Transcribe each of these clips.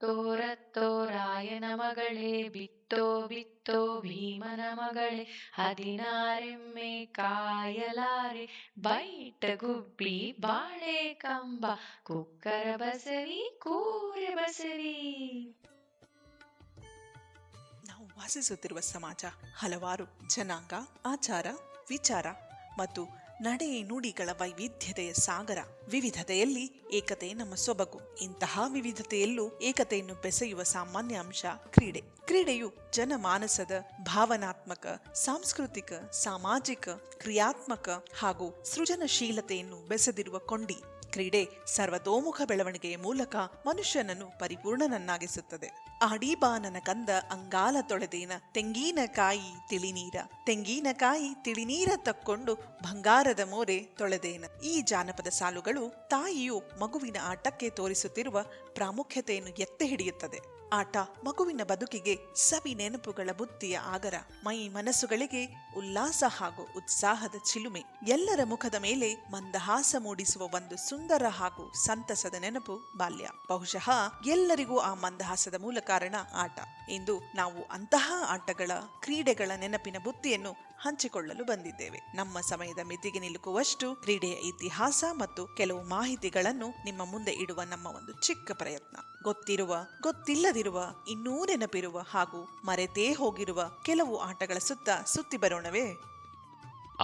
ರತ್ತೋ ರತ್ತೋ ರಾಯನ ಮಗಳೇ, ಬಿತ್ತೋ ಬಿತ್ತೋ ಭೀಮನ ಮಗಳೇ, 16 ಕಾಯಲಾರೆ, ಬೈಟ ಗುಬ್ಬಿ ಬಾಳೆ ಕಂಬ, ಕುಕ್ಕರ ಬಸರಿ ಕೂರೆ ಬಸರಿ. ನಾವು ವಾಸಿಸುತ್ತಿರುವ ಸಮಾಜ ಹಲವಾರು ಜನಾಂಗ, ಆಚಾರ, ವಿಚಾರ ಮತ್ತು ನಡೆ ನುಡಿಗಳ ವೈವಿಧ್ಯತೆಯ ಸಾಗರ. ವಿವಿಧತೆಯಲ್ಲಿ ಏಕತೆ ನಮ್ಮ ಸೊಬಗು. ಇಂತಹ ವಿವಿಧತೆಯಲ್ಲೂ ಏಕತೆಯನ್ನು ಬೆಸೆಯುವ ಸಾಮಾನ್ಯ ಅಂಶ ಕ್ರೀಡೆ. ಕ್ರೀಡೆಯು ಜನಮಾನಸದ ಭಾವನಾತ್ಮಕ, ಸಾಂಸ್ಕೃತಿಕ, ಸಾಮಾಜಿಕ, ಕ್ರಿಯಾತ್ಮಕ ಹಾಗೂ ಸೃಜನಶೀಲತೆಯನ್ನು ಬೆಸೆದಿರುವ ಕೊಂಡಿ. ಕ್ರೀಡೆ ಸರ್ವತೋಮುಖ ಬೆಳವಣಿಗೆಯ ಮೂಲಕ ಮನುಷ್ಯನನ್ನು ಪರಿಪೂರ್ಣನನ್ನಾಗಿಸುತ್ತದೆ. ಆಡೀಬಾ ನನ್ನ ಕಂದ ಅಂಗಾಲ ತೊಳೆದೇನ, ತೆಂಗಿನಕಾಯಿ ತಿಳಿನೀರ, ತೆಂಗಿನಕಾಯಿ ತಿಳಿನೀರ ತಕ್ಕೊಂಡು ಬಂಗಾರದ ಮೋರೆ ತೊಳೆದೇನ. ಈ ಜಾನಪದ ಸಾಲುಗಳು ತಾಯಿಯು ಮಗುವಿನ ಆಟಕ್ಕೆ ತೋರಿಸುತ್ತಿರುವ ಪ್ರಾಮುಖ್ಯತೆಯನ್ನು ಎತ್ತಿ ಹಿಡಿಯುತ್ತದೆ. ಆಟ ಮಗುವಿನ ಬದುಕಿಗೆ ಸವಿ ನೆನಪುಗಳ ಬುತ್ತಿಯ ಆಗರ, ಮೈ ಮನಸ್ಸುಗಳಿಗೆ ಉಲ್ಲಾಸ ಹಾಗೂ ಉತ್ಸಾಹದ ಚಿಲುಮೆ. ಎಲ್ಲರ ಮುಖದ ಮೇಲೆ ಮಂದಹಾಸ ಮೂಡಿಸುವ ಒಂದು ಸುಂದರ ಹಾಗೂ ಸಂತಸದ ನೆನಪು ಬಾಲ್ಯ. ಬಹುಶಃ ಎಲ್ಲರಿಗೂ ಆ ಮಂದಹಾಸದ ಮೂಲ ಕಾರಣ ಆಟ. ಇಂದು ನಾವು ಅಂತಹ ಆಟಗಳ, ಕ್ರೀಡೆಗಳ ನೆನಪಿನ ಬುತ್ತಿಯನ್ನು ಹಂಚಿಕೊಳ್ಳಲು ಬಂದಿದ್ದೇವೆ. ನಮ್ಮ ಸಮಯದ ಮಿತಿಗೆ ನಿಲುಕುವಷ್ಟು ಕ್ರೀಡೆಯ ಇತಿಹಾಸ ಮತ್ತು ಕೆಲವು ಮಾಹಿತಿಗಳನ್ನು ನಿಮ್ಮ ಮುಂದೆ ಇಡುವ ನಮ್ಮ ಒಂದು ಚಿಕ್ಕ ಪ್ರಯತ್ನ. ಗೊತ್ತಿರುವ, ಗೊತ್ತಿಲ್ಲದಿರುವ, ಇನ್ನೂ ನೆನಪಿರುವ ಹಾಗೂ ಮರೆತೇ ಹೋಗಿರುವ ಕೆಲವು ಆಟಗಳ ಸುತ್ತಿ ಬರೋಣವೇ.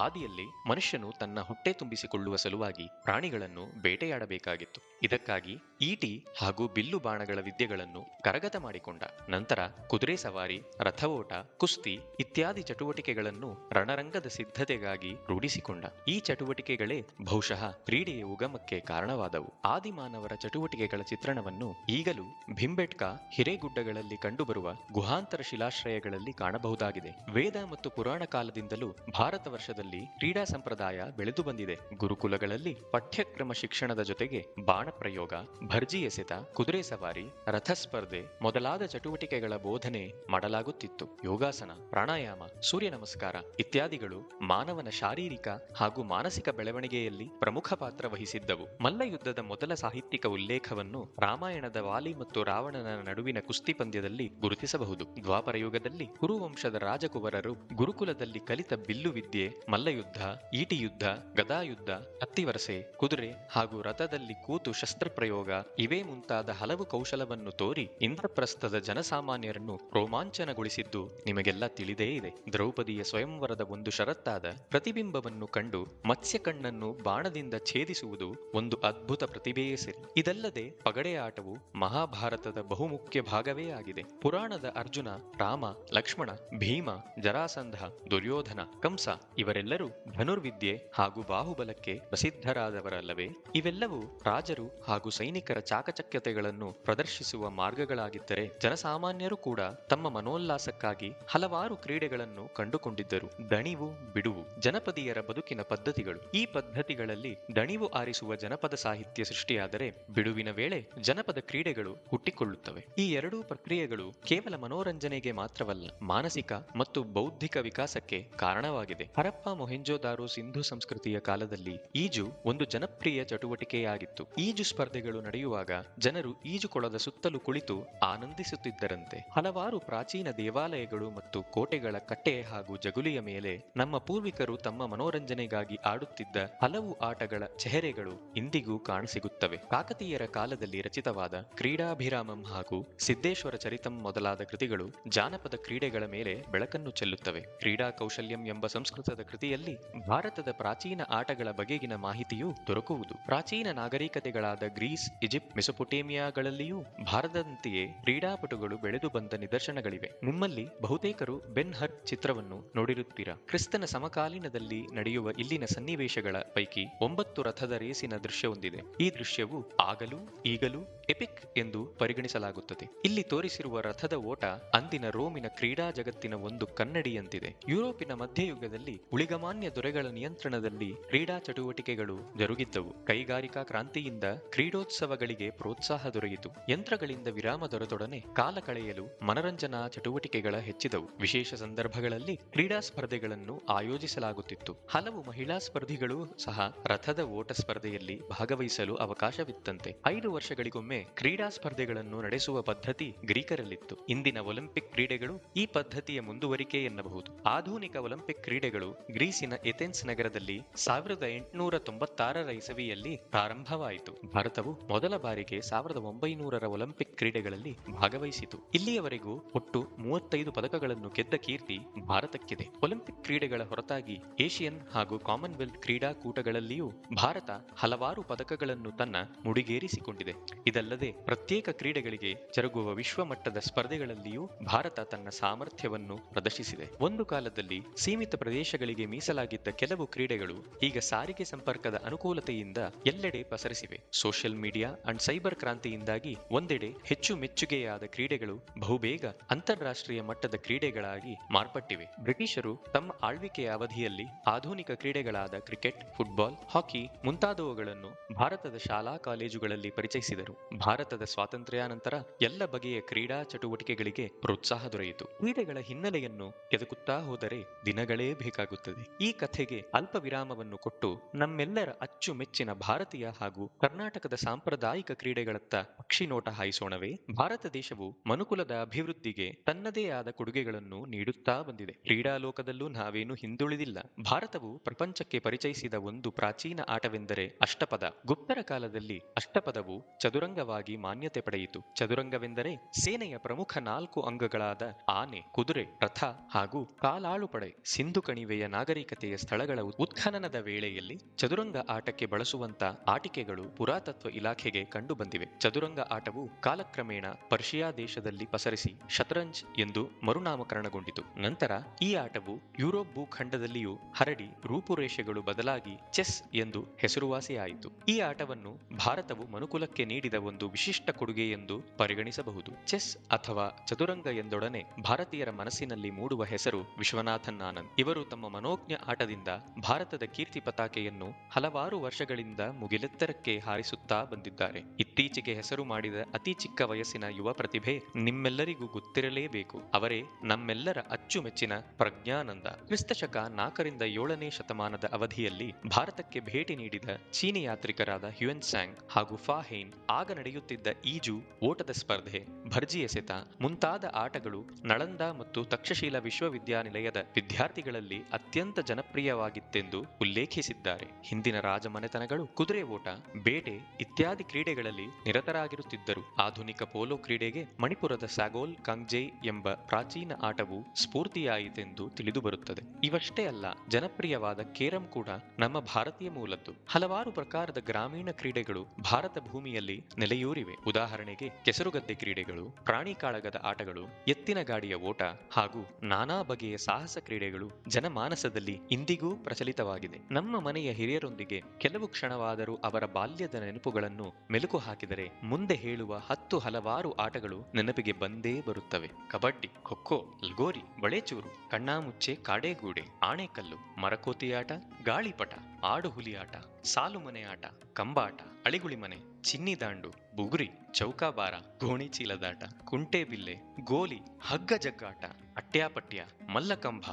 ಆದಿಯಲ್ಲಿ ಮನುಷ್ಯನು ತನ್ನ ಹೊಟ್ಟೆ ತುಂಬಿಸಿಕೊಳ್ಳುವ ಸಲುವಾಗಿ ಪ್ರಾಣಿಗಳನ್ನು ಬೇಟೆಯಾಡಬೇಕಾಗಿತ್ತು. ಇದಕ್ಕಾಗಿ ಈಟಿ ಹಾಗೂ ಬಿಲ್ಲು ಬಾಣಗಳ ವಿದ್ಯೆಗಳನ್ನು ಕರಗತ ಮಾಡಿಕೊಂಡ. ನಂತರ ಕುದುರೆ ಸವಾರಿ, ರಥ ಓಟ, ಕುಸ್ತಿ ಇತ್ಯಾದಿ ಚಟುವಟಿಕೆಗಳನ್ನು ರಣರಂಗದ ಸಿದ್ಧತೆಗಾಗಿ ರೂಢಿಸಿಕೊಂಡ. ಈ ಚಟುವಟಿಕೆಗಳೇ ಬಹುಶಃ ಕ್ರೀಡೆಯ ಉಗಮಕ್ಕೆ ಕಾರಣವಾದವು. ಆದಿಮಾನವರ ಚಟುವಟಿಕೆಗಳ ಚಿತ್ರಣವನ್ನು ಈಗಲೂ ಭಿಂಬೆಟ್ಕ, ಹಿರೇಗುಡ್ಡಗಳಲ್ಲಿ ಕಂಡುಬರುವ ಗುಹಾಂತರ ಶಿಲಾಶ್ರಯಗಳಲ್ಲಿ ಕಾಣಬಹುದಾಗಿದೆ. ವೇದ ಮತ್ತು ಪುರಾಣ ಕಾಲದಿಂದಲೂ ಭಾರತ ವರ್ಷದ ಕ್ರೀಡಾ ಸಂಪ್ರದಾಯ ಬೆಳೆದು ಬಂದಿದೆ. ಗುರುಕುಲಗಳಲ್ಲಿ ಪಠ್ಯಕ್ರಮ ಶಿಕ್ಷಣದ ಜೊತೆಗೆ ಬಾಣ ಪ್ರಯೋಗ, ಭರ್ಜಿ ಎಸೆತ, ಕುದುರೆ ಸವಾರಿ, ರಥ ಸ್ಪರ್ಧೆ ಮೊದಲಾದ ಚಟುವಟಿಕೆಗಳ ಬೋಧನೆ ಮಾಡಲಾಗುತ್ತಿತ್ತು. ಯೋಗಾಸನ, ಪ್ರಾಣಾಯಾಮ, ಸೂರ್ಯ ನಮಸ್ಕಾರ ಇತ್ಯಾದಿಗಳು ಮಾನವನ ಶಾರೀರಿಕ ಹಾಗೂ ಮಾನಸಿಕ ಬೆಳವಣಿಗೆಯಲ್ಲಿ ಪ್ರಮುಖ ಪಾತ್ರ ವಹಿಸಿದ್ದವು. ಮಲ್ಲಯುದ್ಧದ ಮೊದಲ ಸಾಹಿತ್ಯಿಕ ಉಲ್ಲೇಖವನ್ನು ರಾಮಾಯಣದ ವಾಲಿ ಮತ್ತು ರಾವಣನ ನಡುವಿನ ಕುಸ್ತಿ ಪಂದ್ಯದಲ್ಲಿ ಗುರುತಿಸಬಹುದು. ದ್ವಾಪರ ಯುಗದಲ್ಲಿ ಕುರುವಂಶದ ರಾಜಕುವರರು ಗುರುಕುಲದಲ್ಲಿ ಕಲಿತ ಬಿಲ್ಲು ವಿದ್ಯೆ, ಮಲ್ಲಯುದ್ಧ, ಈಟಿಯುದ್ಧ, ಗದಾಯುದ್ಧ, ಹತ್ತಿವರಸೆ, ಕುದುರೆ ಹಾಗೂ ರಥದಲ್ಲಿ ಕೂತು ಶಸ್ತ್ರಪ್ರಯೋಗ ಇವೇ ಮುಂತಾದ ಹಲವು ಕೌಶಲವನ್ನು ತೋರಿ ಇಂದ್ರಪ್ರಸ್ಥದ ಜನಸಾಮಾನ್ಯರನ್ನು ರೋಮಾಂಚನಗೊಳಿಸಿದ್ದು ನಿಮಗೆಲ್ಲ ತಿಳಿದೇ ಇದೆ. ದ್ರೌಪದಿಯ ಸ್ವಯಂವರದ ಒಂದು ಷರತ್ತಾದ ಪ್ರತಿಬಿಂಬವನ್ನು ಕಂಡು ಮತ್ಸ್ಯ ಕಣ್ಣನ್ನು ಬಾಣದಿಂದ ಛೇದಿಸುವುದು ಒಂದು ಅದ್ಭುತ ಪ್ರತಿಭೆಯೇ ಸರಿ. ಇದಲ್ಲದೆ ಪಗಡೆ ಆಟವು ಮಹಾಭಾರತದ ಬಹುಮುಖ್ಯ ಭಾಗವೇ ಆಗಿದೆ. ಪುರಾಣದ ಅರ್ಜುನ, ರಾಮ, ಲಕ್ಷ್ಮಣ, ಭೀಮ, ಜರಾಸಂಧ, ದುರ್ಯೋಧನ, ಕಂಸ ಇವರೆಲ್ಲರೂ ಧನುರ್ವಿದ್ಯೆ ಹಾಗೂ ಬಾಹುಬಲಕ್ಕೆ ಪ್ರಸಿದ್ಧರಾದವರಲ್ಲವೇ? ಇವೆಲ್ಲವೂ ರಾಜರು ಹಾಗೂ ಸೈನಿಕರ ಚಾಕಚಕ್ಯತೆಗಳನ್ನು ಪ್ರದರ್ಶಿಸುವ ಮಾರ್ಗಗಳಾಗಿದ್ದರೆ ಜನಸಾಮಾನ್ಯರು ಕೂಡ ತಮ್ಮ ಮನೋಲ್ಲಾಸಕ್ಕಾಗಿ ಹಲವಾರು ಕ್ರೀಡೆಗಳನ್ನು ಕಂಡುಕೊಂಡಿದ್ದರು. ದಣಿವು, ಬಿಡುವು ಜನಪದೀಯರ ಬದುಕಿನ ಪದ್ಧತಿಗಳು. ಈ ಪದ್ಧತಿಗಳಲ್ಲಿ ದಣಿವು ಆರಿಸುವ ಜನಪದ ಸಾಹಿತ್ಯ ಸೃಷ್ಟಿಯಾದರೆ ಬಿಡುವಿನ ವೇಳೆ ಜನಪದ ಕ್ರೀಡೆಗಳು ಹುಟ್ಟಿಕೊಳ್ಳುತ್ತವೆ. ಈ ಎರಡೂ ಪ್ರಕ್ರಿಯೆಗಳು ಕೇವಲ ಮನೋರಂಜನೆಗೆ ಮಾತ್ರವಲ್ಲ, ಮಾನಸಿಕ ಮತ್ತು ಬೌದ್ಧಿಕ ವಿಕಾಸಕ್ಕೆ ಕಾರಣವಾಗಿದೆ. ಹರಪ್ಪ, ಮೊಹೆಂಜೋದಾರೋ, ಸಿಂಧು ಸಂಸ್ಕೃತಿಯ ಕಾಲದಲ್ಲಿ ಈಜು ಒಂದು ಜನಪ್ರಿಯ ಚಟುವಟಿಕೆಯಾಗಿತ್ತು. ಈಜು ಸ್ಪರ್ಧೆಗಳು ನಡೆಯುವಾಗ ಜನರು ಈಜುಕೊಳದ ಸುತ್ತಲೂ ಕುಳಿತು ಆನಂದಿಸುತ್ತಿದ್ದರಂತೆ. ಹಲವಾರು ಪ್ರಾಚೀನ ದೇವಾಲಯಗಳು ಮತ್ತು ಕೋಟೆಗಳ ಕಟ್ಟೆ ಹಾಗೂ ಜಗುಲಿಯ ಮೇಲೆ ನಮ್ಮ ಪೂರ್ವಿಕರು ತಮ್ಮ ಮನೋರಂಜನೆಗಾಗಿ ಆಡುತ್ತಿದ್ದ ಹಲವು ಆಟಗಳ ಚೆಹರೆಗಳು ಇಂದಿಗೂ ಕಾಣಸಿಗುತ್ತವೆ. ಕಾಕತೀಯರ ಕಾಲದಲ್ಲಿ ರಚಿತವಾದ ಕ್ರೀಡಾಭಿರಾಮಂ ಹಾಗೂ ಸಿದ್ದೇಶ್ವರ ಚರಿತಂ ಮೊದಲಾದ ಕೃತಿಗಳು ಜಾನಪದ ಕ್ರೀಡೆಗಳ ಮೇಲೆ ಬೆಳಕನ್ನು ಚೆಲ್ಲುತ್ತವೆ. ಕ್ರೀಡಾ ಕೌಶಲ್ಯಂ ಎಂಬ ಸಂಸ್ಕೃತದ ಕೃತಿಯಲ್ಲಿ ಭಾರತದ ಪ್ರಾಚೀನ ಆಟಗಳ ಬಗೆಗಿನ ಮಾಹಿತಿಯೂ ದೊರಕುವುದು. ಪ್ರಾಚೀನ ನಾಗರಿಕತೆಗಳಾದ ಗ್ರೀಸ್, ಈಜಿಪ್ಟ್, ಮೆಸೊಪೊಟೇಮಿಯಾಗಳಲ್ಲಿಯೂ ಭಾರತದಂತೆಯೇ ಕ್ರೀಡಾಪಟುಗಳು ಬೆಳೆದು ಬಂದ ನಿದರ್ಶನಗಳಿವೆ. ನಿಮ್ಮಲ್ಲಿ ಬಹುತೇಕರು ಬೆನ್ ಹರ್ ಚಿತ್ರವನ್ನು ನೋಡಿರುತ್ತೀರಾ. ಕ್ರಿಸ್ತನ ಸಮಕಾಲೀನದಲ್ಲಿ ನಡೆಯುವ ಇಲ್ಲಿನ ಸನ್ನಿವೇಶಗಳ ಪೈಕಿ 9 ರಥದ ರೇಸಿನ ದೃಶ್ಯವೊಂದಿದೆ. ಈ ದೃಶ್ಯವು ಆಗಲೂ ಈಗಲೂ ಎಪಿಕ್ ಎಂದು ಪರಿಗಣಿಸಲಾಗುತ್ತದೆ. ಇಲ್ಲಿ ತೋರಿಸಿರುವ ರಥದ ಓಟ ಅಂದಿನ ರೋಮಿನ ಕ್ರೀಡಾ ಜಗತ್ತಿನ ಒಂದು ಕನ್ನಡಿಯಂತಿದೆ. ಯುರೋಪಿನ ಮಧ್ಯಯುಗದಲ್ಲಿ ಉಳಿಗ ಊಳಿಗಮಾನ್ಯ ದೊರೆಗಳ ನಿಯಂತ್ರಣದಲ್ಲಿ ಕ್ರೀಡಾ ಚಟುವಟಿಕೆಗಳು ಜರುಗಿದ್ದವು. ಕೈಗಾರಿಕಾ ಕ್ರಾಂತಿಯಿಂದ ಕ್ರೀಡೋತ್ಸವಗಳಿಗೆ ಪ್ರೋತ್ಸಾಹ ದೊರೆಯಿತು. ಯಂತ್ರಗಳಿಂದ ವಿರಾಮ ದೊರೆತೊಡನೆ ಕಾಲ ಕಳೆಯಲು ಮನರಂಜನಾ ಚಟುವಟಿಕೆಗಳ ಹೆಚ್ಚಿದವು. ವಿಶೇಷ ಸಂದರ್ಭಗಳಲ್ಲಿ ಕ್ರೀಡಾ ಸ್ಪರ್ಧೆಗಳನ್ನು ಆಯೋಜಿಸಲಾಗುತ್ತಿತ್ತು. ಹಲವು ಮಹಿಳಾ ಸ್ಪರ್ಧಿಗಳು ಸಹ ರಥದ ಓಟ ಸ್ಪರ್ಧೆಯಲ್ಲಿ ಭಾಗವಹಿಸಲು ಅವಕಾಶವಿತ್ತಂತೆ. 5 ವರ್ಷಗಳಿಗೊಮ್ಮೆ ಕ್ರೀಡಾ ಸ್ಪರ್ಧೆಗಳನ್ನು ನಡೆಸುವ ಪದ್ಧತಿ ಗ್ರೀಕರಲ್ಲಿತ್ತು. ಇಂದಿನ ಒಲಿಂಪಿಕ್ ಕ್ರೀಡೆಗಳು ಈ ಪದ್ಧತಿಯ ಮುಂದುವರಿಕೆ ಎನ್ನಬಹುದು. ಆಧುನಿಕ ಒಲಿಂಪಿಕ್ ಕ್ರೀಡೆಗಳು ಗ್ರೀಸಿನ ಎಥೆನ್ಸ್ ನಗರದಲ್ಲಿ 1896ರ ಇಸವಿಯಲ್ಲಿ ಪ್ರಾರಂಭವಾಯಿತು. ಭಾರತವು ಮೊದಲ ಬಾರಿಗೆ 1900ರ ಒಲಿಂಪಿಕ್ ಕ್ರೀಡೆಗಳಲ್ಲಿ ಭಾಗವಹಿಸಿತು. ಇಲ್ಲಿಯವರೆಗೂ ಒಟ್ಟು 35 ಪದಕಗಳನ್ನು ಗೆದ್ದ ಕೀರ್ತಿ ಭಾರತಕ್ಕಿದೆ. ಒಲಿಂಪಿಕ್ ಕ್ರೀಡೆಗಳ ಹೊರತಾಗಿ ಏಷಿಯನ್ ಹಾಗೂ ಕಾಮನ್ವೆಲ್ತ್ ಕ್ರೀಡಾಕೂಟಗಳಲ್ಲಿಯೂ ಭಾರತ ಹಲವಾರು ಪದಕಗಳನ್ನು ತನ್ನ ಮುಡಿಗೇರಿಸಿಕೊಂಡಿದೆ. ಇದಲ್ಲದೆ ಪ್ರತ್ಯೇಕ ಕ್ರೀಡೆಗಳಿಗೆ ಜರುಗುವ ವಿಶ್ವಮಟ್ಟದ ಸ್ಪರ್ಧೆಗಳಲ್ಲಿಯೂ ಭಾರತ ತನ್ನ ಸಾಮರ್ಥ್ಯವನ್ನು ಪ್ರದರ್ಶಿಸಿದೆ. ಒಂದು ಕಾಲದಲ್ಲಿ ಸೀಮಿತ ಪ್ರದೇಶಗಳಿಗೆ ಮೀಸಲಾಗಿದ್ದ ಕೆಲವು ಕ್ರೀಡೆಗಳು ಈಗ ಸಾರಿಗೆ ಸಂಪರ್ಕದ ಅನುಕೂಲತೆಯಿಂದ ಎಲ್ಲೆಡೆ ಪಸರಿಸಿವೆ. ಸೋಷಿಯಲ್ ಮೀಡಿಯಾ ಅಂಡ್ ಸೈಬರ್ ಕ್ರಾಂತಿಯಿಂದಾಗಿ ಒಂದೆಡೆ ಹೆಚ್ಚು ಮೆಚ್ಚುಗೆಯಾದ ಕ್ರೀಡೆಗಳು ಬಹುಬೇಗ ಅಂತಾರಾಷ್ಟ್ರೀಯ ಮಟ್ಟದ ಕ್ರೀಡೆಗಳಾಗಿ ಮಾರ್ಪಟ್ಟಿವೆ. ಬ್ರಿಟಿಷರು ತಮ್ಮ ಆಳ್ವಿಕೆಯ ಅವಧಿಯಲ್ಲಿ ಆಧುನಿಕ ಕ್ರೀಡೆಗಳಾದ ಕ್ರಿಕೆಟ್, ಫುಟ್ಬಾಲ್, ಹಾಕಿ ಮುಂತಾದವುಗಳನ್ನು ಭಾರತದ ಶಾಲಾ ಕಾಲೇಜುಗಳಲ್ಲಿ ಪರಿಚಯಿಸಿದರು. ಭಾರತದ ಸ್ವಾತಂತ್ರ್ಯಾನಂತರ ಎಲ್ಲ ಬಗೆಯ ಕ್ರೀಡಾ ಚಟುವಟಿಕೆಗಳಿಗೆ ಪ್ರೋತ್ಸಾಹ ದೊರೆಯಿತು. ಕ್ರೀಡೆಗಳ ಹಿನ್ನೆಲೆಯನ್ನು ಕೆದಕುತ್ತಾ ಹೋದರೆ ದಿನಗಳೇ ಬೇಕಾಗುತ್ತದೆ. ಈ ಕಥೆಗೆ ಅಲ್ಪ ವಿರಾಮವನ್ನು ಕೊಟ್ಟು ನಮ್ಮೆಲ್ಲರ ಅಚ್ಚುಮೆಚ್ಚಿನ ಭಾರತೀಯ ಹಾಗೂ ಕರ್ನಾಟಕದ ಸಾಂಪ್ರದಾಯಿಕ ಕ್ರೀಡೆಗಳತ್ತ ಪಕ್ಷಿನೋಟ ಹಾಯಿಸೋಣವೇ? ಭಾರತ ದೇಶವು ಮನುಕುಲದ ಅಭಿವೃದ್ಧಿಗೆ ತನ್ನದೇ ಆದ ಕೊಡುಗೆಗಳನ್ನು ನೀಡುತ್ತಾ ಬಂದಿದೆ. ಕ್ರೀಡಾಲೋಕದಲ್ಲೂ ನಾವೇನು ಹಿಂದುಳಿದಿಲ್ಲ. ಭಾರತವು ಪ್ರಪಂಚಕ್ಕೆ ಪರಿಚಯಿಸಿದ ಒಂದು ಪ್ರಾಚೀನ ಆಟವೆಂದರೆ ಅಷ್ಟಪದ. ಗುಪ್ತರ ಕಾಲದಲ್ಲಿ ಅಷ್ಟಪದವು ಚದುರಂಗವಾಗಿ ಮಾನ್ಯತೆ ಪಡೆಯಿತು. ಚದುರಂಗವೆಂದರೆ ಸೇನೆಯ ಪ್ರಮುಖ 4 ಅಂಗಗಳಾದ ಆನೆ, ಕುದುರೆ, ರಥ ಹಾಗೂ ಕಾಲಾಳು ಪಡೆ. ಸಿಂಧು ಕಣಿವೆಯ ನಾಗರಿಕತೆಯ ಸ್ಥಳಗಳ ಉತ್ಖನನದ ವೇಳೆಯಲ್ಲಿ ಚದುರಂಗ ಆಟಕ್ಕೆ ಬಳಸುವಂತ ಆಟಿಕೆಗಳು ಪುರಾತತ್ವ ಇಲಾಖೆಗೆ ಕಂಡು ಬಂದಿವೆ. ಚದುರಂಗ ಆಟವು ಕಾಲಕ್ರಮೇಣ ಪರ್ಷಿಯಾ ದೇಶದಲ್ಲಿ ಪಸರಿಸಿ ಶತರಂಜ್ ಎಂದು ಮರುನಾಮಕರಣಗೊಂಡಿತು. ನಂತರ ಈ ಆಟವು ಯುರೋಪ್ ಭೂಖಂಡದಲ್ಲಿಯೂ ಹರಡಿ ರೂಪುರೇಷೆಗಳು ಬದಲಾಗಿ ಚೆಸ್ ಎಂದು ಹೆಸರುವಾಸಿಯಾಯಿತು. ಈ ಆಟವನ್ನು ಭಾರತವು ಮನುಕುಲಕ್ಕೆ ನೀಡಿದ ಒಂದು ವಿಶಿಷ್ಟ ಕೊಡುಗೆ ಎಂದು ಪರಿಗಣಿಸಬಹುದು. ಚೆಸ್ ಅಥವಾ ಚದುರಂಗ ಎಂದೊಡನೆ ಭಾರತೀಯರ ಮನಸ್ಸಿನಲ್ಲಿ ಮೂಡುವ ಹೆಸರು ವಿಶ್ವನಾಥನ್ ಆನಂದ್. ಇವರು ತಮ್ಮ ಮನೋಜ್ಞ ಆಟದಿಂದ ಭಾರತದ ಕೀರ್ತಿ ಪತಾಕೆಯನ್ನು ಹಲವಾರು ವರ್ಷಗಳಿಂದ ಮುಗಿಲೆತ್ತರಕ್ಕೆ ಹಾರಿಸುತ್ತಾ ಬಂದಿದ್ದಾರೆ. ಇತ್ತೀಚೆಗೆ ಹೆಸರು ಮಾಡಿದ ಅತಿ ಚಿಕ್ಕ ವಯಸ್ಸಿನ ಯುವ ಪ್ರತಿಭೆ ನಿಮ್ಮೆಲ್ಲರಿಗೂ ಗೊತ್ತಿರಲೇಬೇಕು. ಅವರೇ ನಮ್ಮೆಲ್ಲರ ಅಚ್ಚುಮೆಚ್ಚಿನ ಪ್ರಜ್ಞಾನಂದ. ಕ್ರಿಸ್ತಶಕ 4ರಿಂದ 7ನೇ ಶತಮಾನದ ಅವಧಿಯಲ್ಲಿ ಭಾರತಕ್ಕೆ ಭೇಟಿ ನೀಡಿದ ಚೀನಿ ಯಾತ್ರಿಕರಾದ ಹ್ಯುಯೆನ್ ತ್ಸಾಂಗ್ ಹಾಗೂ ಫಾ ಹೇನ್ ಆಗ ನಡೆಯುತ್ತಿದ್ದ ಈಜು, ಓಟದ ಸ್ಪರ್ಧೆ, ಭರ್ಜಿ ಎಸೆತ ಮುಂತಾದ ಆಟಗಳು ನಳಂದ ಮತ್ತು ತಕ್ಷಶಿಲಾ ವಿಶ್ವವಿದ್ಯಾನಿಲಯದ ವಿದ್ಯಾರ್ಥಿಗಳಲ್ಲಿ ಅತ್ಯಂತ ಜನಪ್ರಿಯವಾಗಿತ್ತೆಂದು ಉಲ್ಲೇಖಿಸಿದ್ದಾರೆ. ಹಿಂದಿನ ರಾಜಮನೆತನಗಳು ಕುದುರೆ ಓಟ, ಬೇಟೆ ಇತ್ಯಾದಿ ಕ್ರೀಡೆಗಳಲ್ಲಿ ನಿರತರಾಗಿರುತ್ತಿದ್ದರು. ಆಧುನಿಕ ಪೋಲೋ ಕ್ರೀಡೆಗೆ ಮಣಿಪುರದ ಸ್ಯಾಗೋಲ್ ಕಾಂಗ್ಜೆ ಎಂಬ ಪ್ರಾಚೀನ ಆಟವು ಸ್ಫೂರ್ತಿಯಾಯಿತೆಂದು ತಿಳಿದುಬರುತ್ತದೆ. ಇವಷ್ಟೇ ಅಲ್ಲ, ಜನಪ್ರಿಯವಾದ ಕೇರಂ ಕೂಡ ನಮ್ಮ ಭಾರತೀಯ ಮೂಲದ್ದು. ಹಲವಾರು ಪ್ರಕಾರದ ಗ್ರಾಮೀಣ ಕ್ರೀಡೆಗಳು ಭಾರತ ಭೂಮಿಯಲ್ಲಿ ನೆಲೆಯೂರಿವೆ. ಉದಾಹರಣೆಗೆ ಕೆಸರುಗದ್ದೆ ಕ್ರೀಡೆಗಳು, ಪ್ರಾಣಿ ಕಾಳಗದ ಆಟಗಳು, ಎತ್ತಿನ ಗಾಡಿಯ ಓಟ ಹಾಗೂ ನಾನಾ ಬಗೆಯ ಸಾಹಸ ಕ್ರೀಡೆಗಳು ಜನಮಾನಸದಲ್ಲಿ ಇಂದಿಗೂ ಪ್ರಚಲಿತವಾಗಿದೆ. ನಮ್ಮ ಮನೆಯ ಹಿರಿಯರೊಂದಿಗೆ ಕೆಲವು ಕ್ಷಣವಾದರೂ ಅವರ ಬಾಲ್ಯದ ನೆನಪುಗಳನ್ನು ಮೆಲುಕು ಹಾಕಿದರೆ ಮುಂದೆ ಹೇಳುವ 10 ಹಲವಾರು ಆಟಗಳು ನೆನಪಿಗೆ ಬಂದೇ ಬರುತ್ತವೆ. ಕಬಡ್ಡಿ, ಖೋಖೋ, ಲಗೋರಿ, ಬಳೆಚೂರು, ಕಣ್ಣಾಮುಚ್ಚೆ, ಕಾಡೇಗೂಡೆ, ಆಣೆಕಲ್ಲು, ಮರಕೋತಿಯಾಟ, ಗಾಳಿಪಟ, ಆಡುಹುಲಿ ಆಟ, ಸಾಲುಮನೆ ಆಟ, ಕಂಬಾಟ, ಅಳಿಗುಳಿಮನೆ, ಚಿನ್ನಿದಾಂಡು, ಬುಗುರಿ, ಚೌಕಾಬಾರ, ಗೋಣಿಚೀಲದಾಟ, ಕುಂಟೆಬಿಲ್ಲೆ, ಗೋಲಿ, ಹಗ್ಗ ಜಗ್ಗಾಟ, ಅಟ್ಯಾಪಟ್ಯ, ಮಲ್ಲಕಂಬ,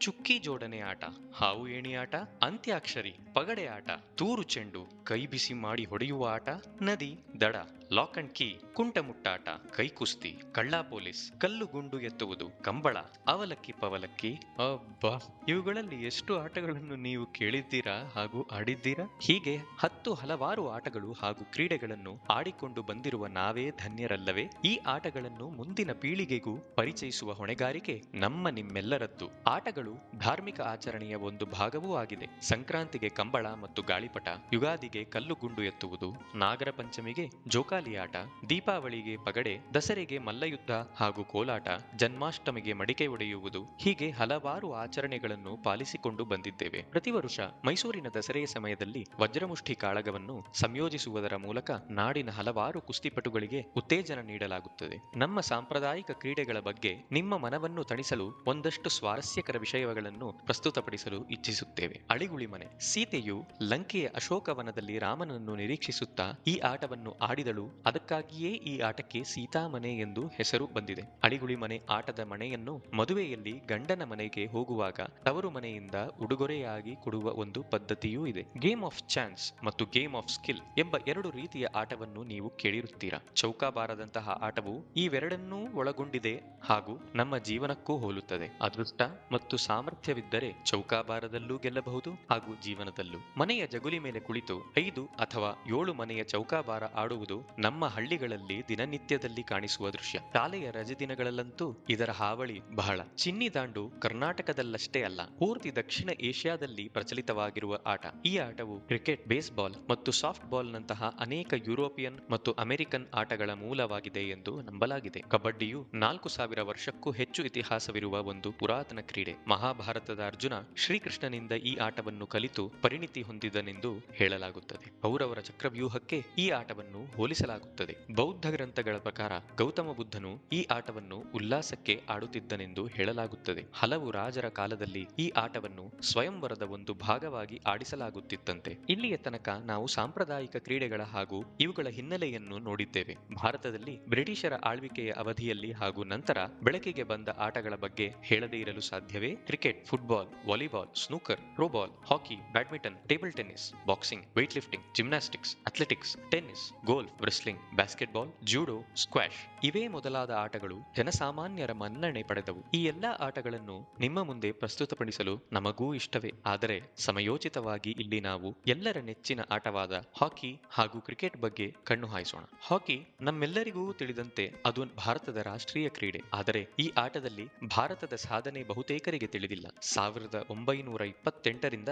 ಚುಕ್ಕಿ ಜೋಡಣೆ ಆಟ, ಹಾವು ಏಣಿ ಆಟ, ಅಂತ್ಯಾಕ್ಷರಿ, ಪಗಡೆ ಆಟ, ತೂರು ಚೆಂಡು, ಕೈ ಬಿಸಿ ಮಾಡಿ ಹೊಡೆಯುವ ಆಟ, ನದಿ ದಡ, ಲಾಕ್ ಅಂಡ್ ಕೀ, ಕುಂಟಮುಟ್ಟಾಟ, ಕೈ ಕುಸ್ತಿ, ಕಳ್ಳ ಪೊಲೀಸ್, ಕಲ್ಲು ಗುಂಡು ಎತ್ತುವುದು, ಕಂಬಳ, ಅವಲಕ್ಕಿ ಪವಲಕ್ಕಿ. ಅಬ್ಬಾ, ಇವುಗಳಲ್ಲಿ ಎಷ್ಟು ಆಟಗಳನ್ನು ನೀವು ಕೇಳಿದ್ದೀರಾ ಹಾಗೂ ಆಡಿದ್ದೀರಾ? ಹೀಗೆ 10 ಹಲವಾರು ಆಟಗಳು ಹಾಗೂ ಕ್ರೀಡೆಗಳನ್ನು ಆಡಿಕೊಂಡು ಬಂದಿರುವ ನಾವೇ ಧನ್ಯರಲ್ಲವೇ? ಈ ಆಟಗಳನ್ನು ಮುಂದಿನ ಪೀಳಿಗೆಗೂ ಪರಿಚಯಿಸುವ ಹೊಣೆಗಾರಿಕೆ ನಮ್ಮ ನಿಮ್ಮೆಲ್ಲರದ್ದು. ಆಟಗಳು ಧಾರ್ಮಿಕ ಆಚರಣೆಯ ಒಂದು ಭಾಗವೂ ಆಗಿದೆ. ಸಂಕ್ರಾಂತಿಗೆ ಕಂಬಳ ಮತ್ತು ಗಾಳಿಪಟ, ಯುಗಾದಿಗೆ ಕಲ್ಲು ಗುಂಡು ಎತ್ತುವುದು, ನಾಗರ ಪಂಚಮಿಗೆ ಜೋಕಾಲಿ ಆಟ, ದೀಪಾವಳಿಗೆ ಪಗಡೆ, ದಸರೆಗೆ ಮಲ್ಲಯುದ್ಧ ಹಾಗೂ ಕೋಲಾಟ, ಜನ್ಮಾಷ್ಟಮಿಗೆ ಮಡಿಕೆ ಒಡೆಯುವುದು, ಹೀಗೆ ಹಲವಾರು ಆಚರಣೆಗಳನ್ನು ಪಾಲಿಸಿಕೊಂಡು ಬಂದಿದ್ದೇವೆ. ಪ್ರತಿ ವರ್ಷ ಮೈಸೂರಿನ ದಸರೆಯ ಸಮಯದಲ್ಲಿ ವಜ್ರಮುಷ್ಠಿ ಕಾಳಗವನ್ನು ಸಂಯೋಜಿಸುವುದರ ಮೂಲಕ ನಾಡಿನ ಹಲವಾರು ಕುಸ್ತಿಪಟುಗಳಿಗೆ ಉತ್ತೇಜನ ನೀಡಲಾಗುತ್ತದೆ. ನಮ್ಮ ಸಾಂಪ್ರದಾಯಿಕ ಕ್ರೀಡೆಗಳ ಬಗ್ಗೆ ನಿಮ್ಮ ಮನವನ್ನು ತಣಿಸಲು ಒಂದಷ್ಟು ಸ್ವಾರಸ್ಯಕರ ವಿಷಯಗಳನ್ನು ಪ್ರಸ್ತುತಪಡಿಸಲು ಇಚ್ಛಿಸುತ್ತೇವೆ. ಅಳಿಗುಳಿ ಮನೆ. ಸೀತೆಯು ಲಂಕೆಯ ಅಶೋಕವನದಲ್ಲಿ ರಾಮನನ್ನು ನಿರೀಕ್ಷಿಸುತ್ತಾ ಈ ಆಟವನ್ನು ಆಡಿದಳು. ಅದಕ್ಕಾಗಿಯೇ ಈ ಆಟಕ್ಕೆ ಸೀತಾಮನೆ ಎಂದು ಹೆಸರು ಬಂದಿದೆ. ಅಳಿಗುಳಿ ಮನೆ ಆಟದ ಮಣೆಯನ್ನು ಮದುವೆಯಲ್ಲಿ ಗಂಡನ ಮನೆಗೆ ಹೋಗುವಾಗ ತವರು ಮನೆಯಿಂದ ಉಡುಗೊರೆಯಾಗಿ ಕೊಡುವ ಒಂದು ಪದ್ಧತಿಯೂ ಇದೆ. ಗೇಮ್ ಆಫ್ ಚಾನ್ಸ್ ಮತ್ತು ಗೇಮ್ ಆಫ್ ಸ್ಕಿಲ್ ಎಂಬ ಎರಡು ರೀತಿಯ ಆಟವನ್ನು ನೀವು ಕೇಳಿರುತ್ತೀರಾ. ಚೌಕಾಬಾರದಂತಹ ಆಟವು ಇವೆರಡನ್ನೂ ಒಳಗೊಂಡಿದೆ ಹಾಗೂ ನಮ್ಮ ಜೀವನಕ್ಕೂ ಹೋಲುತ್ತದೆ. ಅದೃಷ್ಟ ಮತ್ತು ಸಾಮರ್ಥ್ಯವಿದ್ದರೆ ಚೌಕಾಬಾರದಲ್ಲೂ ಗೆಲ್ಲಬಹುದು ಹಾಗೂ ಜೀವನದಲ್ಲೂ. ಮನೆಯ ಜಗುಲಿ ಮೇಲೆ ಕುಳಿತು 5 ಅಥವಾ 7 ಮನೆಯ ಚೌಕಾಬಾರ ಆಡುವುದು ನಮ್ಮ ಹಳ್ಳಿಗಳಲ್ಲಿ ದಿನನಿತ್ಯದಲ್ಲಿ ಕಾಣಿಸುವ ದೃಶ್ಯ. ಶಾಲೆಯ ರಜೆದಿನಗಳಲ್ಲಂತೂ ಇದರ ಹಾವಳಿ ಬಹಳ. ಚಿನ್ನಿ ದಾಂಡು ಕರ್ನಾಟಕದಲ್ಲಷ್ಟೇ ಅಲ್ಲ, ಪೂರ್ತಿ ದಕ್ಷಿಣ ಏಷ್ಯಾದಲ್ಲಿ ಪ್ರಚಲಿತವಾಗಿರುವ ಆಟ. ಈ ಆಟವು ಕ್ರಿಕೆಟ್, ಬೇಸ್ಬಾಲ್ ಮತ್ತು ಸಾಫ್ಟ್ ಬಾಲ್ ನಂತಹ ಅನೇಕ ಯುರೋಪಿಯನ್ ಮತ್ತು ಅಮೆರಿಕನ್ ಆಟಗಳ ಮೂಲವಾಗಿದೆ ಎಂದು ನಂಬಲಾಗಿದೆ. ಕಬಡ್ಡಿಯು 4000 ವರ್ಷಕ್ಕೂ ಹೆಚ್ಚು ಇತಿಹಾಸವಿರುವ ಒಂದು ಪುರಾತನ ಕ್ರೀಡೆ. ಮಹಾಭಾರತದ ಅರ್ಜುನ ಶ್ರೀಕೃಷ್ಣನಿಂದ ಈ ಆಟವನ್ನು ಕಲಿತು ಪರಿಣಿತಿ ಹೊಂದಿದನೆಂದು ಹೇಳಲಾಗುತ್ತದೆ. ಕೌರವರ ಚಕ್ರವ್ಯೂಹಕ್ಕೆ ಈ ಆಟವನ್ನು ಹೋಲಿಸಲಾಗುತ್ತದೆ. ಬೌದ್ಧ ಗ್ರಂಥಗಳ ಪ್ರಕಾರ ಗೌತಮ ಬುದ್ಧನು ಈ ಆಟವನ್ನು ಉಲ್ಲಾಸಕ್ಕೆ ಆಡುತ್ತಿದ್ದನೆಂದು ಹೇಳಲಾಗುತ್ತದೆ. ಹಲವು ರಾಜರ ಕಾಲದಲ್ಲಿ ಈ ಆಟವನ್ನು ಸ್ವಯಂವರದ ಒಂದು ಭಾಗವಾಗಿ ಆಡಿಸಲಾಗುತ್ತಿತ್ತಂತೆ. ಇಲ್ಲಿಯ ತನಕ ನಾವು ಸಾಂಪ್ರದಾಯಿಕ ಕ್ರೀಡೆಗಳ ಹಾಗೂ ಇವುಗಳ ಹಿನ್ನೆಲೆಯನ್ನು ನೋಡಿದ್ದೇವೆ. ಭಾರತದಲ್ಲಿ ಬ್ರಿಟಿಷರ ಆಳ್ವಿಕೆಯ ಅವಧಿಯಲ್ಲಿ ಹಾಗೂ ನಂತರ ಬೆಳಕಿಗೆ ಬಂದ ಆಟಗಳ ಬಗ್ಗೆ ಹೇಳದೇ ಇರಲು ಸಾಧ್ಯವೇ? Cricket, football, volleyball, snooker, throwball, hockey, badminton, table tennis, boxing, weight lifting, gymnastics, athletics, tennis, golf, wrestling, basketball, judo, squash ಇವೇ ಮೊದಲಾದ ಆಟಗಳು ಜನಸಾಮಾನ್ಯರ ಮನ್ನಣೆ ಪಡೆದವು. ಈ ಎಲ್ಲಾ ಆಟಗಳನ್ನು ನಿಮ್ಮ ಮುಂದೆ ಪ್ರಸ್ತುತಪಡಿಸಲು ನಮಗೂ ಇಷ್ಟವೇ. ಆದರೆ ಸಮಯೋಚಿತವಾಗಿ ಇಲ್ಲಿ ನಾವು ಎಲ್ಲರ ನೆಚ್ಚಿನ ಆಟವಾದ ಹಾಕಿ ಹಾಗೂ ಕ್ರಿಕೆಟ್ ಬಗ್ಗೆ ಕಣ್ಣು ಹಾಯಿಸೋಣ. ಹಾಕಿ ನಮ್ಮೆಲ್ಲರಿಗೂ ತಿಳಿದಂತೆ ಅದು ಭಾರತದ ರಾಷ್ಟ್ರೀಯ ಕ್ರೀಡೆ. ಆದರೆ ಈ ಆಟದಲ್ಲಿ ಭಾರತದ ಸಾಧನೆ ಬಹುತೇಕರಿಗೆ ತಿಳಿದಿಲ್ಲ. 1928ರಿಂದ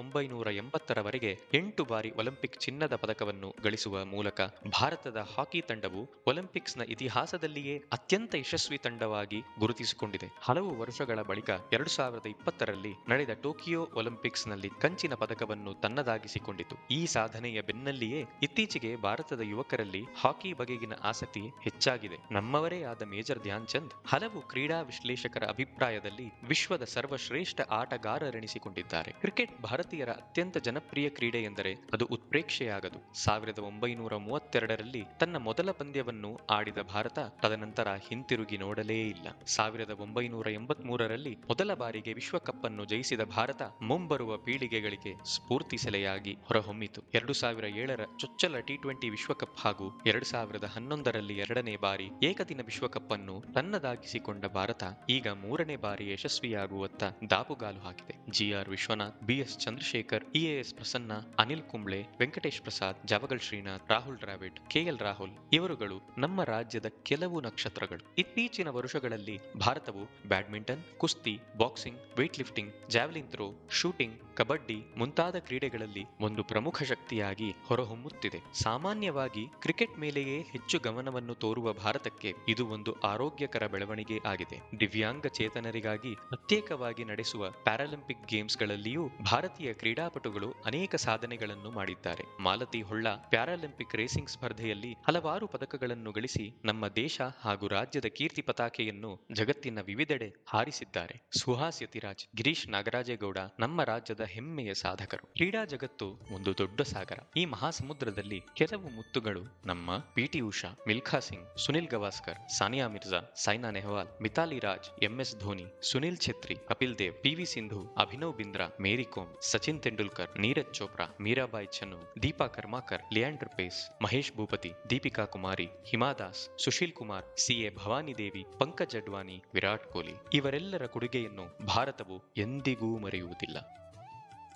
1980ರವರೆಗೆ 8 ಬಾರಿ ಒಲಿಂಪಿಕ್ ಚಿನ್ನದ ಪದಕವನ್ನು ಗಳಿಸುವ ಮೂಲಕ ಭಾರತದ ಹಾಕಿ ತಂಡವು ಒಲಿಂಪಿಕ್ಸ್ನ ಇತಿಹಾಸದಲ್ಲಿಯೇ ಅತ್ಯಂತ ಯಶಸ್ವಿ ತಂಡವಾಗಿ ಗುರುತಿಸಿಕೊಂಡಿದೆ. ಹಲವು ವರ್ಷಗಳ ಬಳಿಕ 2020ರಲ್ಲಿ ನಡೆದ ಟೋಕಿಯೋ ಒಲಿಂಪಿಕ್ಸ್ನಲ್ಲಿ ಕಂಚಿನ ಪದಕವನ್ನು ತನ್ನದಾಗಿಸಿಕೊಂಡಿತು. ಈ ಸಾಧನೆಯ ಬೆನ್ನಲ್ಲಿಯೇ ಇತ್ತೀಚೆಗೆ ಭಾರತದ ಯುವಕರಲ್ಲಿ ಹಾಕಿ ಬಗೆಗಿನ ಆಸಕ್ತಿ ಹೆಚ್ಚಾಗಿದೆ. ನಮ್ಮವರೇ ಆದ ಮೇಜರ್ ಧ್ಯಾನ್ ಚಂದ್ ಹಲವು ಕ್ರೀಡಾ ವಿಶ್ಲೇಷಕರ ಅಭಿಪ್ರಾಯದಲ್ಲಿ ವಿಶ್ವದ ಸರ್ವಶ್ರೇಷ್ಠ ಆಟಗಾರರೆನಿಸಿಕೊಂಡಿದ್ದಾರೆ. ಕ್ರಿಕೆಟ್ ಭಾರತೀಯರ ಅತ್ಯಂತ ಜನಪ್ರಿಯ ಕ್ರೀಡೆ ಎಂದರೆ ಅದು ಉತ್ಪ್ರೇಕ್ಷೆಯಾಗದು. 1932ರಲ್ಲಿ ತನ್ನ ಮೊದಲ ಪಂದ್ಯವನ್ನು ಆಡಿದ ಭಾರತ ತದನಂತರ ಹಿಂತಿರುಗಿ ನೋಡಲೇ ಇಲ್ಲ. 1983ರಲ್ಲಿ ಮೊದಲ ಬಾರಿಗೆ ವಿಶ್ವಕಪ್ ಅನ್ನು ಜಯಿಸಿದ ಭಾರತ ಮುಂಬರುವ ಪೀಳಿಗೆಗಳಿಗೆ ಸ್ಫೂರ್ತಿ ಸೆಲೆಯಾಗಿ ಹೊರಹೊಮ್ಮಿತು. 2007ರ ಚೊಚ್ಚಲ T20 ವಿಶ್ವಕಪ್ ಹಾಗೂ 2011ರಲ್ಲಿ 2ನೇ ಬಾರಿ ಏಕದಿನ ವಿಶ್ವಕಪ್ ಅನ್ನು ತನ್ನದಾಗಿಸಿಕೊಂಡ ಭಾರತ ಈಗ 3ನೇ ಬಾರಿ ಯಶಸ್ವಿಯಾಗುವತ್ತ ದಾಪುಗಾಲು ಹಾಕಿದೆ. GR Vishwanath, BS Chandrashekhar, EAS Prasanna, Anil Kumble, Venkatesh Prasad, Javagal Srinath, Rahul Dravid, KL Rahul ಇವರುಗಳು ನಮ್ಮ ರಾಜ್ಯದ ಕೆಲವು ನಕ್ಷತ್ರಗಳು. ಇತ್ತೀಚಿನ ವರ್ಷಗಳಲ್ಲಿ ಭಾರತವು ಬ್ಯಾಡ್ಮಿಂಟನ್, ಕುಸ್ತಿ, boxing, weight lifting, javelin throw, shooting, kabaddi ಮುಂತಾದ ಕ್ರೀಡೆಗಳಲ್ಲಿ ಒಂದು ಪ್ರಮುಖ ಶಕ್ತಿಯಾಗಿ ಹೊರಹೊಮ್ಮುತ್ತಿದೆ. ಸಾಮಾನ್ಯವಾಗಿ ಕ್ರಿಕೆಟ್ ಮೇಲೆಯೇ ಹೆಚ್ಚು ಗಮನವನ್ನು ತೋರುವ ಭಾರತಕ್ಕೆ ಇದು ಒಂದು ಆರೋಗ್ಯಕರ ಬೆಳವಣಿಗೆ ಆಗಿದೆ. ದಿವ್ಯಾಂಗ ಚೇತನರಿಗಾಗಿ ಪ್ರತ್ಯೇಕವಾಗಿ ನಡೆಸುವ ಪ್ಯಾರಾಲಿಂಪಿಕ್ ಗೇಮ್ಸ್ಗಳಲ್ಲಿಯೂ ಭಾರತೀಯ ಕ್ರೀಡಾಪಟುಗಳು ಅನೇಕ ಸಾಧನೆಗಳನ್ನು ಮಾಡಿದ್ದಾರೆ. ಮಾಲತಿ ಹೊಳ್ಳ ಪ್ಯಾರಾಲಿಂಪಿಕ್ ರೇಸಿಂಗ್ ಸ್ಪರ್ಧೆಯಲ್ಲಿ ಹಲವಾರು ಪದಕಗಳನ್ನು ಗಳಿಸಿ ನಮ್ಮ ದೇಶ ಹಾಗೂ ರಾಜ್ಯದ ಕೀರ್ತಿ ಪತಾಕೆಯನ್ನು ಜಗತ್ತಿನ ವಿವಿಧೆಡೆ ಹಾರಿಸಿದ್ದಾರೆ. ಸುಹಾಸ್ ಯತಿರಾಜ್, ಗಿರೀಶ್ ನಾಗರಾಜೇಗೌಡ ನಮ್ಮ ರಾಜ್ಯದ ಹೆಮ್ಮೆಯ ಸಾಧಕರು. ಕ್ರೀಡಾ ಜಗತ್ತು ಒಂದು ದೊಡ್ಡ ಸಾಗರ. ಈ ಮಹಾಸಮುದ್ರದಲ್ಲಿ ಕೆಲವು ಮುತ್ತುಗಳು ನಮ್ಮ PT Usha, Milkha Singh, Sunil Gavaskar, Sania Mirza, Saina Nehwal, Mithali Raj, MS Dhoni, Sunil Chhetri, Kapil Dev, PV Sindhu, Abhinav Bindra, Mary Kom, Sachin Tendulkar, Neeraj Chopra, Mirabai Chanu, Dipa Karmakar, Leander Paes, Mahesh Bhupathi, Deepika Kumari, Hima Das, Sushil Kumar, CA Bhavani Devi, Pankaj Advani, Virat Kohli ಇವರೆಲ್ಲರ ಕೊಡುಗೆಯನ್ನು ಭಾರತವು ಎಂದಿಗೂ ಮರೆಯುವುದಿಲ್ಲ.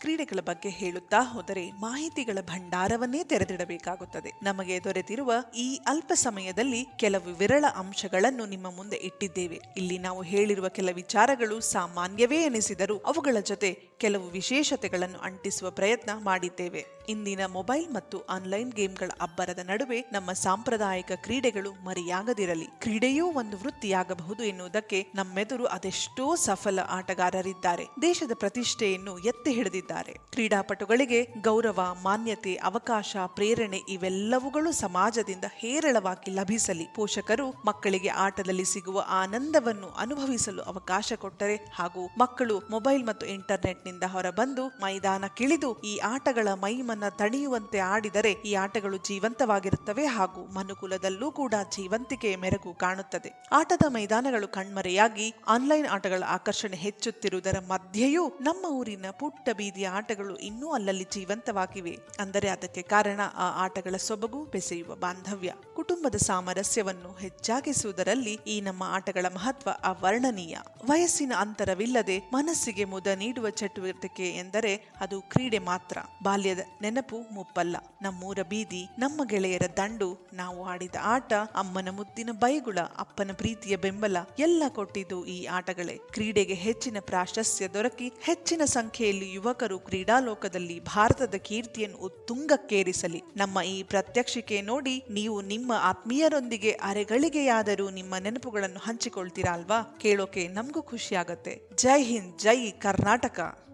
ಕ್ರೀಡೆಗಳ ಬಗ್ಗೆ ಹೇಳುತ್ತಾ ಹೋದರೆ ಮಾಹಿತಿಗಳ ಭಂಡಾರವನ್ನೇ ತೆರೆದಿಡಬೇಕಾಗುತ್ತದೆ. ನಮಗೆ ದೊರೆತಿರುವ ಈ ಅಲ್ಪ ಸಮಯದಲ್ಲಿ ಕೆಲವು ವಿರಳ ಅಂಶಗಳನ್ನು ನಿಮ್ಮ ಮುಂದೆ ಇಟ್ಟಿದ್ದೇವೆ. ಇಲ್ಲಿ ನಾವು ಹೇಳಿರುವ ಕೆಲ ವಿಚಾರಗಳು ಸಾಮಾನ್ಯವೇ ಎನಿಸಿದರೂ ಅವುಗಳ ಜೊತೆ ಕೆಲವು ವಿಶೇಷತೆಗಳನ್ನು ಅಂಟಿಸುವ ಪ್ರಯತ್ನ ಮಾಡಿದ್ದೇವೆ. ಇಂದಿನ ಮೊಬೈಲ್ ಮತ್ತು ಆನ್ಲೈನ್ ಗೇಮ್ಗಳ ಅಬ್ಬರದ ನಡುವೆ ನಮ್ಮ ಸಾಂಪ್ರದಾಯಿಕ ಕ್ರೀಡೆಗಳು ಮರೆಯಾಗದಿರಲಿ. ಕ್ರೀಡೆಯೂ ಒಂದು ವೃತ್ತಿಯಾಗಬಹುದು ಎನ್ನುವುದಕ್ಕೆ ನಮ್ಮೆದುರು ಅದೆಷ್ಟೋ ಸಫಲ ಆಟಗಾರರಿದ್ದಾರೆ. ದೇಶದ ಪ್ರತಿಷ್ಠೆಯನ್ನು ಎತ್ತಿ ಹಿಡಿದಿದ್ದಾರೆ. ಕ್ರೀಡಾಪಟುಗಳಿಗೆ ಗೌರವ, ಮಾನ್ಯತೆ, ಅವಕಾಶ, ಪ್ರೇರಣೆ ಇವೆಲ್ಲವುಗಳು ಸಮಾಜದಿಂದ ಹೇರಳವಾಗಿ ಲಭಿಸಲಿ. ಪೋಷಕರು ಮಕ್ಕಳಿಗೆ ಆಟದಲ್ಲಿ ಸಿಗುವ ಆನಂದವನ್ನು ಅನುಭವಿಸಲು ಅವಕಾಶ ಕೊಟ್ಟರೆ ಹಾಗೂ ಮಕ್ಕಳು ಮೊಬೈಲ್ ಮತ್ತು ಇಂಟರ್ನೆಟ್ ನಿಂದ ಹೊರಬಂದು ಮೈದಾನಕ್ಕಿಳಿದು ಈ ಆಟಗಳ ಮೈಮನ ತಣಿಯುವಂತೆ ಆಡಿದರೆ ಈ ಆಟಗಳು ಜೀವಂತವಾಗಿರುತ್ತವೆ ಹಾಗೂ ಮನುಕುಲದಲ್ಲೂ ಕೂಡ ಜೀವಂತಿಕೆಯ ಮೆರುಗು ಕಾಣುತ್ತದೆ. ಆಟದ ಮೈದಾನಗಳು ಕಣ್ಮರೆಯಾಗಿ ಆನ್ಲೈನ್ ಆಟಗಳ ಆಕರ್ಷಣೆ ಹೆಚ್ಚುತ್ತಿರುವುದರ ಮಧ್ಯೆಯೂ ನಮ್ಮ ಊರಿನ ಪುಟ್ಟ ಬೀದಿಯ ಆಟಗಳು ಇನ್ನೂ ಅಲ್ಲಲ್ಲಿ ಜೀವಂತವಾಗಿವೆ. ಅಂದರೆ ಅದಕ್ಕೆ ಕಾರಣ ಆ ಆಟಗಳ ಸೊಬಗು, ಬೆಸೆಯುವ ಬಾಂಧವ್ಯ, ಕುಟುಂಬದ ಸಾಮರಸ್ಯವನ್ನು ಹೆಚ್ಚಾಗಿಸುವುದರಲ್ಲಿ ಈ ನಮ್ಮ ಆಟಗಳ ಮಹತ್ವ ಅವರ್ಣನೀಯ. ವಯಸ್ಸಿನ ಅಂತರವಿಲ್ಲದೆ ಮನಸ್ಸಿಗೆ ಮುದ ನೀಡುವ ಚಟುವಟಿಕೆ ಎಂದರೆ ಅದು ಕ್ರೀಡೆ ಮಾತ್ರ. ಬಾಲ್ಯದ ನೆನಪು ಮುಪ್ಪಲ್ಲ. ನಮ್ಮೂರ ಬೀದಿ, ನಮ್ಮ ಗೆಳೆಯರ ದಂಡು, ನಾವು ಆಡಿದ ಆಟ, ಅಮ್ಮನ ಮುದ್ದಿನ ಬೈಗುಳ, ಅಪ್ಪನ ಪ್ರೀತಿಯ ಬೆಂಬಲ ಎಲ್ಲ ಕೊಟ್ಟಿದ್ದು ಈ ಆಟಗಳೇ. ಕ್ರೀಡೆಗೆ ಹೆಚ್ಚಿನ ಪ್ರಾಶಸ್ತ್ಯ ದೊರಕಿ ಹೆಚ್ಚಿನ ಸಂಖ್ಯೆಯಲ್ಲಿ ಯುವಕರು ಕ್ರೀಡಾಲೋಕದಲ್ಲಿ ಭಾರತದ ಕೀರ್ತಿಯನ್ನು ಉತ್ತುಂಗಕ್ಕೇರಿಸಲಿ. ನಮ್ಮ ಈ ಪ್ರಾತ್ಯಕ್ಷಿಕೆ ನೋಡಿ ನೀವು ನಿಮ್ಮ ಆತ್ಮೀಯರೊಂದಿಗೆ ಅರೆಗಳಿಗೆಯಾದರೂ ನಿಮ್ಮ ನೆನಪುಗಳನ್ನು ಹಂಚಿಕೊಳ್ತೀರಾ ಅಲ್ವಾ? ಕೇಳೋಕೆ ನಮಗೂ ಖುಷಿಯಾಗತ್ತೆ. ಜೈ ಹಿಂದ್, ಜೈ ಕರ್ನಾಟಕ.